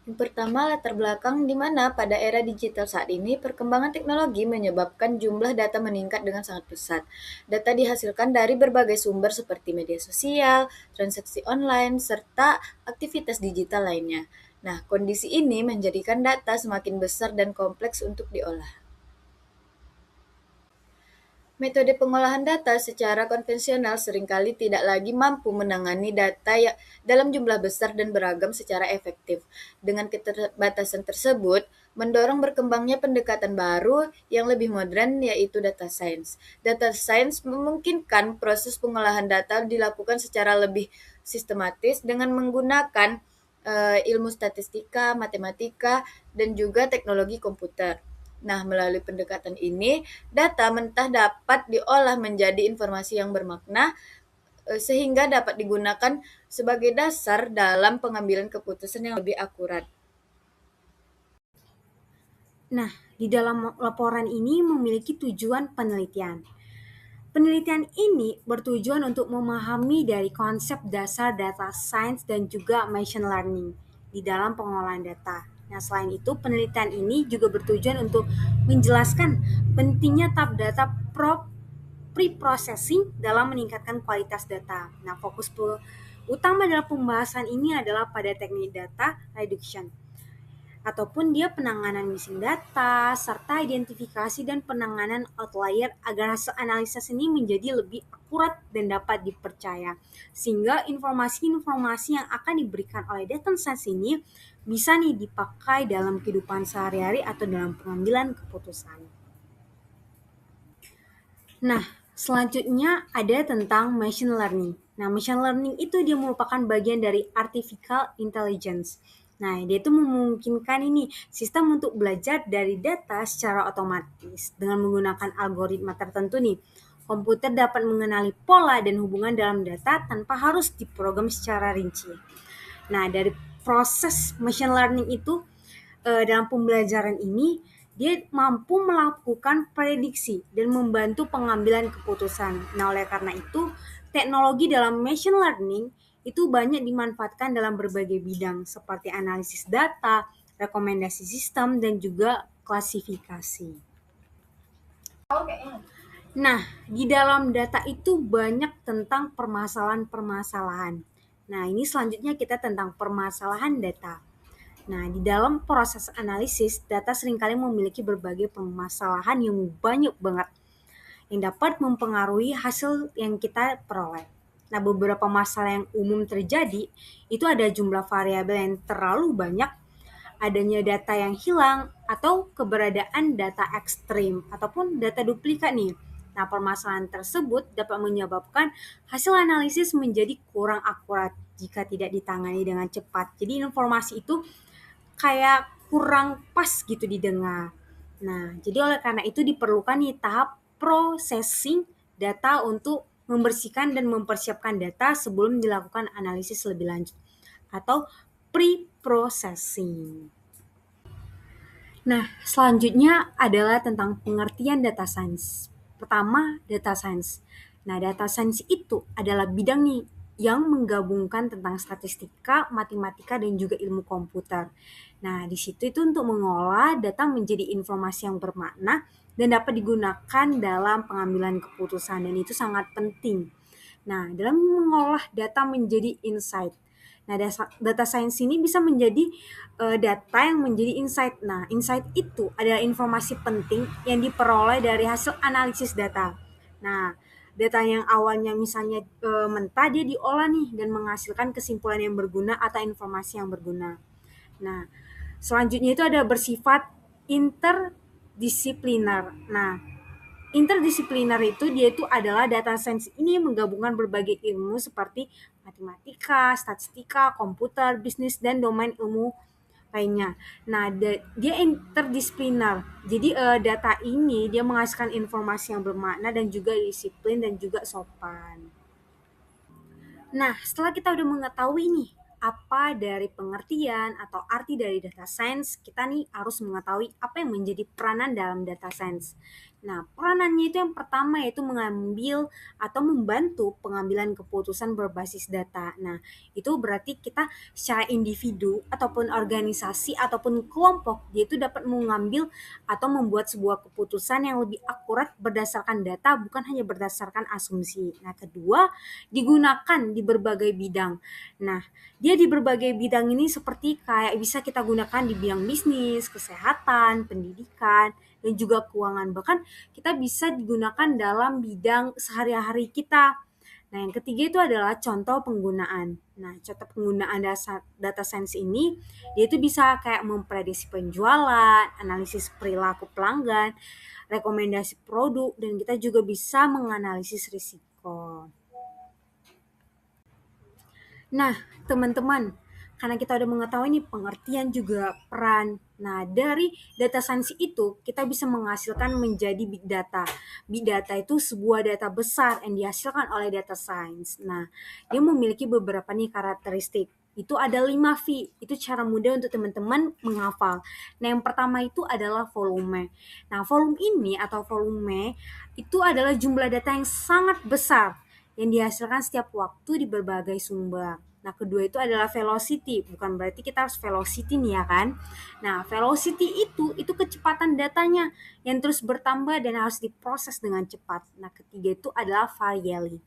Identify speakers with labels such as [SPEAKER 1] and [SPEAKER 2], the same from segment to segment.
[SPEAKER 1] Yang pertama, latar belakang di mana pada era digital saat ini perkembangan teknologi menyebabkan jumlah data meningkat dengan sangat pesat. Data dihasilkan dari berbagai sumber seperti media sosial, transaksi online, serta aktivitas digital lainnya. Nah, kondisi ini menjadikan data semakin besar dan kompleks untuk diolah. Metode pengolahan data secara konvensional seringkali tidak lagi mampu menangani data yang dalam jumlah besar dan beragam secara efektif. Dengan keterbatasan tersebut, mendorong berkembangnya pendekatan baru yang lebih modern yaitu data science. Data science memungkinkan proses pengolahan data dilakukan secara lebih sistematis dengan menggunakan ilmu statistika, matematika, dan juga teknologi komputer. Nah, melalui pendekatan ini, data mentah dapat diolah menjadi informasi yang bermakna, sehingga dapat digunakan sebagai dasar dalam pengambilan keputusan yang lebih akurat.
[SPEAKER 2] Nah, di dalam laporan ini memiliki tujuan penelitian. Penelitian ini bertujuan untuk memahami dari konsep dasar data science dan juga machine learning di dalam pengolahan data. Nah, selain itu, penelitian ini juga bertujuan untuk menjelaskan pentingnya tahap data pre-processing dalam meningkatkan kualitas data. Nah, fokus utama dalam pembahasan ini adalah pada teknik data reduction ataupun dia penanganan missing data, serta identifikasi dan penanganan outlier agar hasil analisis ini menjadi lebih akurat dan dapat dipercaya. Sehingga informasi-informasi yang akan diberikan oleh data science ini bisa nih dipakai dalam kehidupan sehari-hari atau dalam pengambilan keputusan. Nah, selanjutnya ada tentang machine learning. Nah, machine learning itu dia merupakan bagian dari artificial intelligence. Nah, dia itu memungkinkan ini sistem untuk belajar dari data secara otomatis dengan menggunakan algoritma tertentu nih. Komputer dapat mengenali pola dan hubungan dalam data tanpa harus diprogram secara rinci. Nah, dari proses machine learning itu dalam pembelajaran ini dia mampu melakukan prediksi dan membantu pengambilan keputusan. Nah, oleh karena itu, teknologi dalam machine learning itu banyak dimanfaatkan dalam berbagai bidang seperti analisis data, rekomendasi sistem, dan juga klasifikasi. Nah, di dalam data itu banyak tentang permasalahan-permasalahan. Nah, ini selanjutnya kita tentang permasalahan data. Nah, di dalam proses analisis, data seringkali memiliki berbagai permasalahan yang banyak banget yang dapat mempengaruhi hasil yang kita peroleh. Nah, beberapa masalah yang umum terjadi itu ada jumlah variabel yang terlalu banyak, adanya data yang hilang, atau keberadaan data ekstrim ataupun data duplikat nih. Nah, permasalahan tersebut dapat menyebabkan hasil analisis menjadi kurang akurat jika tidak ditangani dengan cepat. Jadi informasi itu kayak kurang pas gitu didengar. Nah, jadi oleh karena itu diperlukan nih tahap processing data untuk membersihkan dan mempersiapkan data sebelum dilakukan analisis lebih lanjut atau pre-processing. Nah, selanjutnya adalah tentang pengertian data science. Pertama, data science. Nah, data science itu adalah bidang nih yang menggabungkan tentang statistika, matematika, dan juga ilmu komputer. Nah, di situ itu untuk mengolah data menjadi informasi yang bermakna dan dapat digunakan dalam pengambilan keputusan dan itu sangat penting. Nah, dalam mengolah data menjadi insight. Nah, data science ini bisa menjadi data yang menjadi insight. Nah, insight itu adalah informasi penting yang diperoleh dari hasil analisis data. Nah, data yang awalnya misalnya mentah dia diolah nih dan menghasilkan kesimpulan yang berguna atau informasi yang berguna. Nah, selanjutnya itu ada bersifat interdisipliner. Nah, interdisipliner itu dia itu adalah data science ini yang menggabungkan berbagai ilmu seperti matematika, statistika, komputer, bisnis, dan domain ilmu lainnya. Nah, dia interdisipliner. Jadi data ini dia menghasilkan informasi yang bermakna dan juga disiplin dan juga sopan. Nah, setelah kita udah mengetahui nih apa dari pengertian atau arti dari data science, kita nih harus mengetahui apa yang menjadi peranan dalam data science. Nah, peranannya itu yang pertama yaitu mengambil atau membantu pengambilan keputusan berbasis data. Nah, itu berarti kita secara individu ataupun organisasi ataupun kelompok dia itu dapat mengambil atau membuat sebuah keputusan yang lebih akurat berdasarkan data bukan hanya berdasarkan asumsi. Nah, kedua, digunakan di berbagai bidang. Nah, dia di berbagai bidang ini seperti kayak bisa kita gunakan di bidang bisnis, kesehatan, pendidikan, dan juga keuangan. Bahkan kita bisa digunakan dalam bidang sehari-hari kita. Nah, yang ketiga itu adalah contoh penggunaan. Nah, contoh penggunaan data science ini, dia itu bisa kayak memprediksi penjualan, analisis perilaku pelanggan, rekomendasi produk, dan kita juga bisa menganalisis risiko. Nah, teman-teman, karena kita udah mengetahui nih pengertian juga peran. Nah, dari data science itu kita bisa menghasilkan menjadi big data. Big data itu sebuah data besar yang dihasilkan oleh data science. Nah, dia memiliki beberapa nih karakteristik. Itu ada 5 V. Itu cara mudah untuk teman-teman menghafal. Nah, yang pertama itu adalah volume. Nah, volume ini atau volume itu adalah jumlah data yang sangat besar yang dihasilkan setiap waktu di berbagai sumber. Nah, kedua itu adalah velocity. Bukan berarti kita harus velocity nih ya kan. Nah, velocity itu kecepatan datanya yang terus bertambah dan harus diproses dengan cepat. Nah, ketiga itu adalah variety.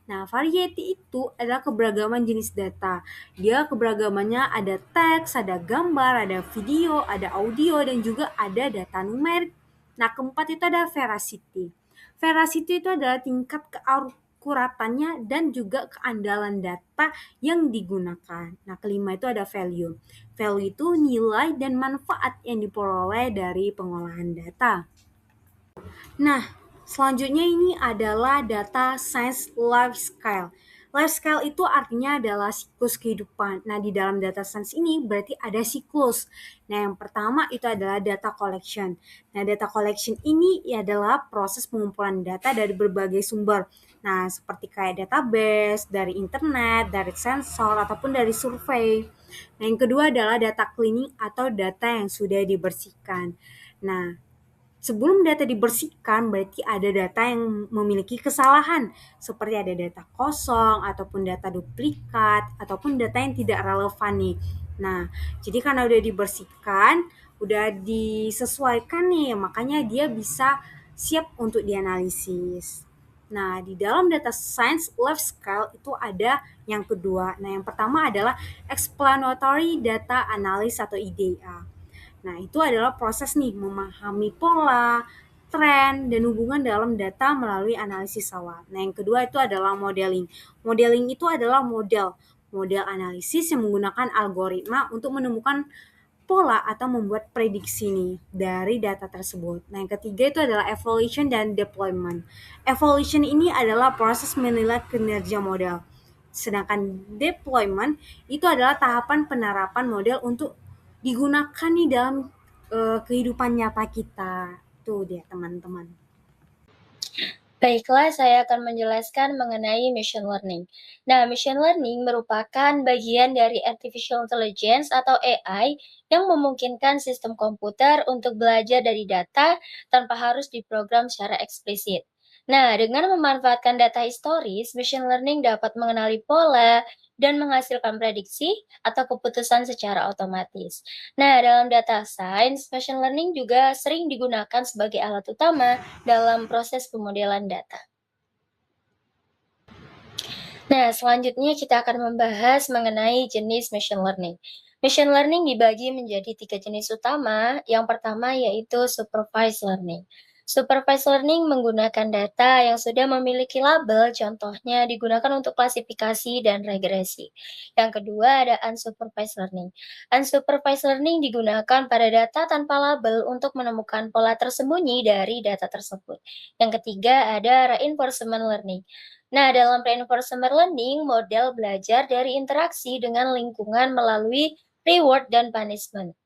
[SPEAKER 2] Nah, variety itu adalah keberagaman jenis data. Dia keberagamannya ada teks, ada gambar, ada video, ada audio, dan juga ada data numerik. Nah, keempat itu ada veracity. Veracity itu adalah tingkat keakuratannya dan juga keandalan data yang digunakan. Nah, kelima itu ada value. Value itu nilai dan manfaat yang diperoleh dari pengolahan data. Nah, selanjutnya ini adalah data science life scale. Life scale itu artinya adalah siklus kehidupan. Nah, di dalam data science ini berarti ada siklus. Nah, yang pertama itu adalah data collection. Nah, data collection ini adalah proses pengumpulan data dari berbagai sumber. Nah, seperti kayak database, dari internet, dari sensor, ataupun dari survei. Nah, yang kedua adalah data cleaning atau data yang sudah dibersihkan. Nah, sebelum data dibersihkan, berarti ada data yang memiliki kesalahan, seperti ada data kosong, ataupun data duplikat, ataupun data yang tidak relevan nih. Nah, jadi karena udah dibersihkan, udah disesuaikan nih, makanya dia bisa siap untuk dianalisis. Nah, di dalam data science life scale itu ada yang kedua. Nah, yang pertama adalah explanatory data analysis atau EDA. Nah, itu adalah proses nih memahami pola, tren, dan hubungan dalam data melalui analisis awal. Nah, yang kedua itu adalah modeling. Modeling itu adalah model analisis yang menggunakan algoritma untuk menemukan pola atau membuat prediksi nih dari data tersebut. Nah, yang ketiga itu adalah evaluation dan deployment. Evaluation ini adalah proses menilai kinerja model. Sedangkan deployment itu adalah tahapan penerapan model untuk digunakan nih dalam kehidupan nyata kita. Tuh dia teman-teman.
[SPEAKER 3] Baiklah, saya akan menjelaskan mengenai machine learning. Nah, machine learning merupakan bagian dari artificial intelligence atau AI yang memungkinkan sistem komputer untuk belajar dari data tanpa harus diprogram secara eksplisit. Nah, dengan memanfaatkan data historis, machine learning dapat mengenali pola dan menghasilkan prediksi atau keputusan secara otomatis. Nah, dalam data science, machine learning juga sering digunakan sebagai alat utama dalam proses pemodelan data. Nah, selanjutnya kita akan membahas mengenai jenis machine learning. Machine learning dibagi menjadi 3 jenis utama. Yang pertama yaitu supervised learning. Supervised learning menggunakan data yang sudah memiliki label, contohnya digunakan untuk klasifikasi dan regresi. Yang kedua ada unsupervised learning. Unsupervised learning digunakan pada data tanpa label untuk menemukan pola tersembunyi dari data tersebut. Yang ketiga ada reinforcement learning. Nah, dalam reinforcement learning, model belajar dari interaksi dengan lingkungan melalui reward dan punishment.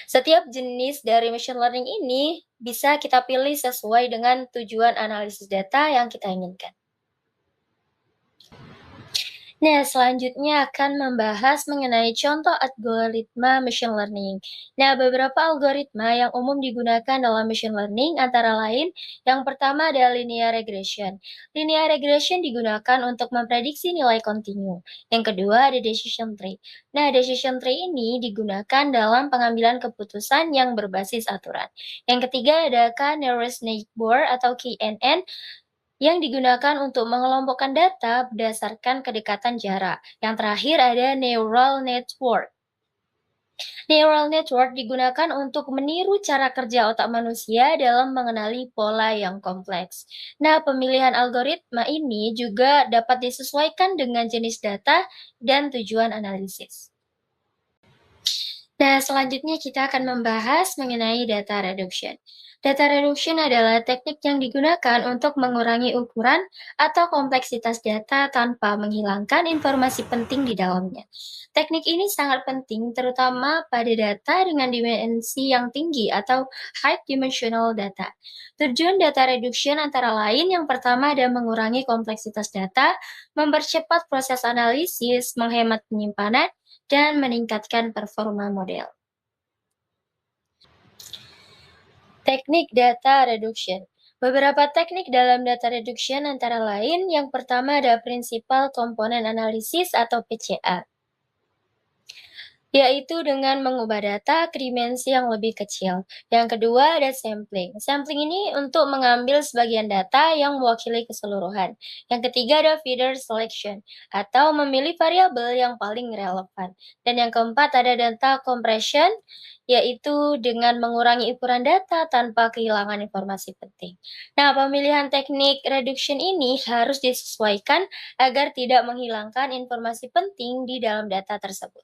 [SPEAKER 3] Setiap jenis dari machine learning ini bisa kita pilih sesuai dengan tujuan analisis data yang kita inginkan. Nah, selanjutnya akan membahas mengenai contoh algoritma machine learning. Nah, beberapa algoritma yang umum digunakan dalam machine learning antara lain, yang pertama ada linear regression. Linear regression digunakan untuk memprediksi nilai kontinu. Yang kedua ada decision tree. Nah, decision tree ini digunakan dalam pengambilan keputusan yang berbasis aturan. Yang ketiga ada K-nearest neighbor atau KNN yang digunakan untuk mengelompokkan data berdasarkan kedekatan jarak. Yang terakhir ada neural network. Neural network digunakan untuk meniru cara kerja otak manusia dalam mengenali pola yang kompleks. Nah, pemilihan algoritma ini juga dapat disesuaikan dengan jenis data dan tujuan analisis. Nah, selanjutnya kita akan membahas mengenai data reduction. Data reduction adalah teknik yang digunakan untuk mengurangi ukuran atau kompleksitas data tanpa menghilangkan informasi penting di dalamnya. Teknik ini sangat penting terutama pada data dengan dimensi yang tinggi atau high dimensional data. Tujuan data reduction antara lain yang pertama adalah mengurangi kompleksitas data, mempercepat proses analisis, menghemat penyimpanan, dan meningkatkan performa model. Teknik data reduction. Beberapa teknik dalam data reduction antara lain yang pertama ada prinsipal komponen analisis atau PCA, yaitu dengan mengubah data ke dimensi yang lebih kecil. Yang kedua ada sampling. Sampling ini untuk mengambil sebagian data yang mewakili keseluruhan. Yang ketiga ada feeder selection, atau memilih variabel yang paling relevan. Dan yang keempat ada data compression, yaitu dengan mengurangi ukuran data tanpa kehilangan informasi penting. Nah, pemilihan teknik reduction ini harus disesuaikan agar tidak menghilangkan informasi penting di dalam data tersebut.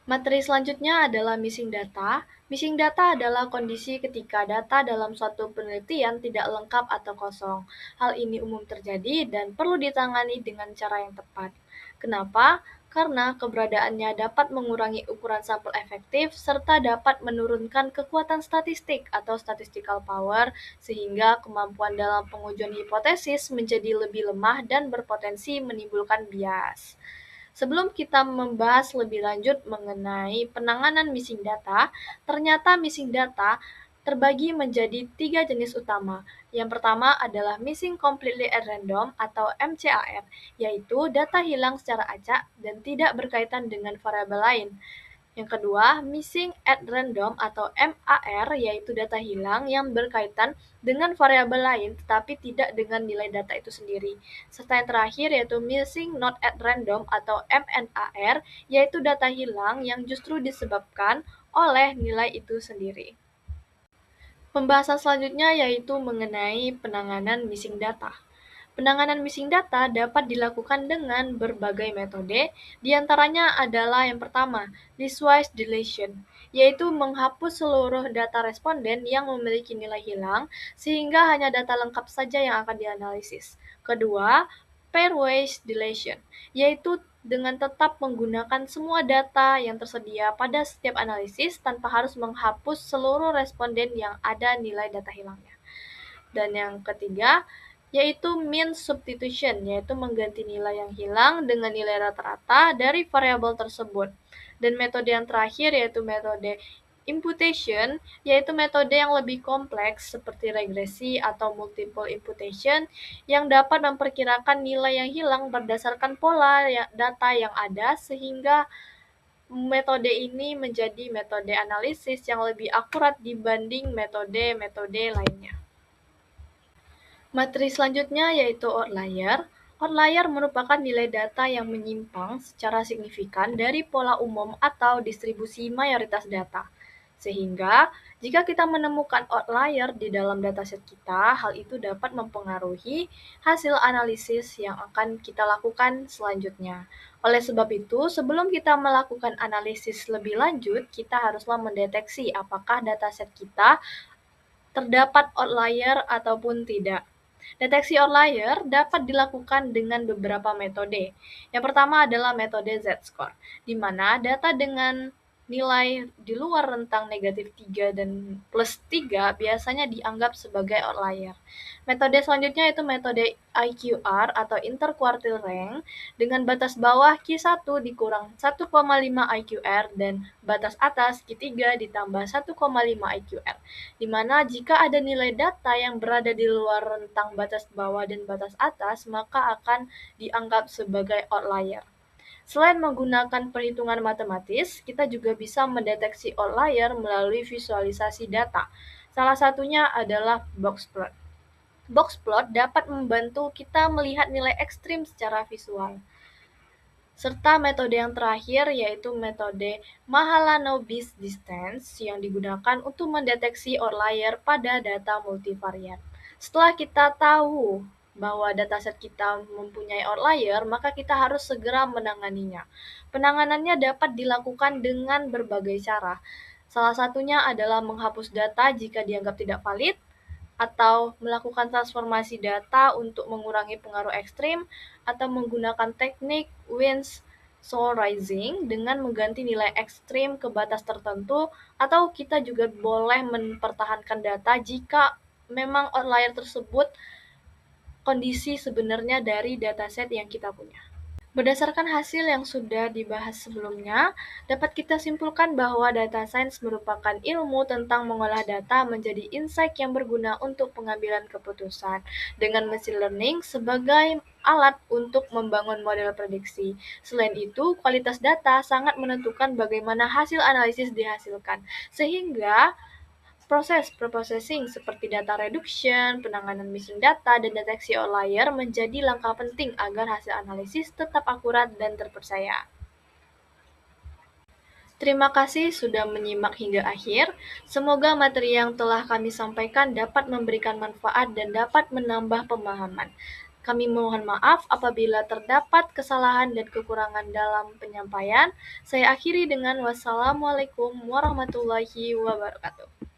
[SPEAKER 1] Materi selanjutnya adalah missing data. Missing data adalah kondisi ketika data dalam suatu penelitian tidak lengkap atau kosong. Hal ini umum terjadi dan perlu ditangani dengan cara yang tepat. Kenapa? Karena keberadaannya dapat mengurangi ukuran sampel efektif serta dapat menurunkan kekuatan statistik atau statistical power sehingga kemampuan dalam pengujian hipotesis menjadi lebih lemah dan berpotensi menimbulkan bias. Sebelum kita membahas lebih lanjut mengenai penanganan missing data, ternyata missing data terbagi menjadi 3 jenis utama. Yang pertama adalah missing completely at random atau MCAR, yaitu data hilang secara acak dan tidak berkaitan dengan variabel lain. Yang kedua, missing at random atau MAR, yaitu data hilang yang berkaitan dengan variabel lain tetapi tidak dengan nilai data itu sendiri. Serta yang terakhir yaitu missing not at random atau MNAR, yaitu data hilang yang justru disebabkan oleh nilai itu sendiri. Pembahasan selanjutnya yaitu mengenai penanganan missing data. Penanganan missing data dapat dilakukan dengan berbagai metode, diantaranya adalah yang pertama, listwise deletion, yaitu menghapus seluruh data responden yang memiliki nilai hilang, sehingga hanya data lengkap saja yang akan dianalisis. Kedua, pairwise deletion, yaitu dengan tetap menggunakan semua data yang tersedia pada setiap analisis tanpa harus menghapus seluruh responden yang ada nilai data hilangnya. Dan yang ketiga, yaitu mean substitution, yaitu mengganti nilai yang hilang dengan nilai rata-rata dari variabel tersebut. Dan metode yang terakhir yaitu metode imputation, yaitu metode yang lebih kompleks seperti regresi atau multiple imputation yang dapat memperkirakan nilai yang hilang berdasarkan pola data yang ada sehingga metode ini menjadi metode analisis yang lebih akurat dibanding metode-metode lainnya. Materi selanjutnya yaitu outlier. Outlier merupakan nilai data yang menyimpang secara signifikan dari pola umum atau distribusi mayoritas data. Sehingga, jika kita menemukan outlier di dalam dataset kita, hal itu dapat mempengaruhi hasil analisis yang akan kita lakukan selanjutnya. Oleh sebab itu, sebelum kita melakukan analisis lebih lanjut, kita haruslah mendeteksi apakah dataset kita terdapat outlier ataupun tidak. Deteksi outlier dapat dilakukan dengan beberapa metode. Yang pertama adalah metode Z-score, di mana data dengan
[SPEAKER 4] nilai di luar rentang negatif 3 dan plus 3 biasanya dianggap sebagai outlier. Metode selanjutnya itu metode IQR atau interquartile rank dengan batas bawah Q1 dikurang 1,5 IQR dan batas atas Q3 ditambah 1,5 IQR, di mana jika ada nilai data yang berada di luar rentang batas bawah dan batas atas, maka akan dianggap sebagai outlier. Selain menggunakan perhitungan matematis, kita juga bisa mendeteksi outlier melalui visualisasi data. Salah satunya adalah box plot. Box plot dapat membantu kita melihat nilai ekstrim secara visual. Serta metode yang terakhir yaitu metode Mahalanobis distance yang digunakan untuk mendeteksi outlier pada data multivariat. Setelah kita tahu bahwa dataset kita mempunyai outlier, maka kita harus segera menanganinya. Penanganannya dapat dilakukan dengan berbagai cara. Salah satunya adalah menghapus data jika dianggap tidak valid, atau melakukan transformasi data untuk mengurangi pengaruh ekstrim, atau menggunakan teknik Wien solarizing dengan mengganti nilai ekstrim ke batas tertentu, atau kita juga boleh mempertahankan data jika memang outlier tersebut kondisi sebenarnya dari dataset yang kita punya. Berdasarkan hasil yang sudah dibahas sebelumnya, dapat kita simpulkan bahwa data science merupakan ilmu tentang mengolah data menjadi insight yang berguna untuk pengambilan keputusan, dengan machine learning sebagai alat untuk membangun model prediksi. Selain itu, kualitas data sangat menentukan bagaimana hasil analisis dihasilkan, sehingga proses preprocessing seperti data reduction, penanganan missing data, dan deteksi outlier menjadi langkah penting agar hasil analisis tetap akurat dan terpercaya. Terima kasih sudah menyimak hingga akhir. Semoga materi yang telah kami sampaikan dapat memberikan manfaat dan dapat menambah pemahaman. Kami mohon maaf apabila terdapat kesalahan dan kekurangan dalam penyampaian. Saya akhiri dengan wassalamualaikum warahmatullahi wabarakatuh.